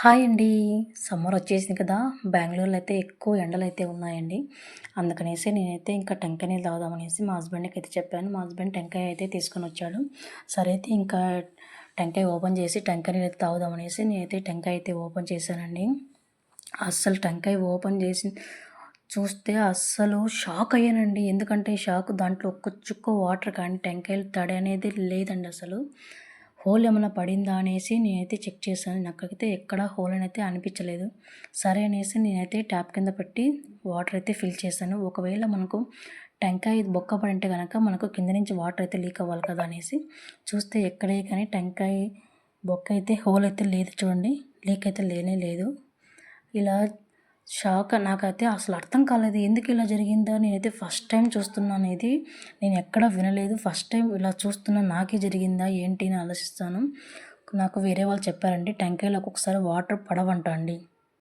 Hi అండి. Summer వచ్చేసింది కదా! బెంగుళూరులో అయితే ఎక్కువ ఎండలైతే ఉన్నాయండి. అందుకనేసి నేనైతే ఇంకా టెంకాయ నీళ్ళు తాగుదామనేసి మా హస్బెండ్‌కైతే చెప్పాను. మా హస్బెండ్ టెంకాయ అయితే తీసుకొనొచ్చాడు. సరే అయితే ఇంకా టెంకాయ ఓపెన్ చేసి టెంకాయ నీళ్ళు తాగుదామనేసి నేనైతే టెంకాయ అయితే ఓపెన్ చేశానండి. అస్సలు టెంకాయ ఓపెన్ చేసి చూస్తే అస్సలు షాక్ అయ్యానండి. ఎందుకంటే షాక్ దాంట్లో ఒక్క చుక్క వాటర్ కానీ టెంకాయలు తడి అనేది లేదండి అసలు. హోల్ ఏమన్నా పడిందా అనేసి నేనైతే చెక్ చేశాను. నాకైతే ఎక్కడ హోల్ అనైతే అనిపించలేదు. సరే అనేసి నేనైతే ట్యాప్ కింద పెట్టి వాటర్ అయితే ఫిల్ చేశాను. ఒకవేళ మనకు టెంకాయ బొక్క పడింటే గనక మనకు కింద నుంచి వాటర్ అయితే లీక్ అవ్వాలి కదా అనేసి చూస్తే ఎక్కడే కానీ టెంకాయ బొక్క అయితే హోల్ అయితే లేదు చూడండి. లీక్ అయితే లేనే లేదు. ఇలా నాకైతే అసలు అర్థం కాలేదు. ఎందుకు ఇలా జరిగిందో నేనైతే ఫస్ట్ టైం చూస్తున్నాను ఇది. నేను ఎక్కడా వినలేదు. ఫస్ట్ టైం ఇలా చూస్తున్నా నాకే జరిగిందా ఏంటి అని ఆలోచిస్తాను. నాకు వేరే వాళ్ళు చెప్పారండి టెంకాయలో ఒక్కొక్కసారి వాటర్ పడవంట అండి.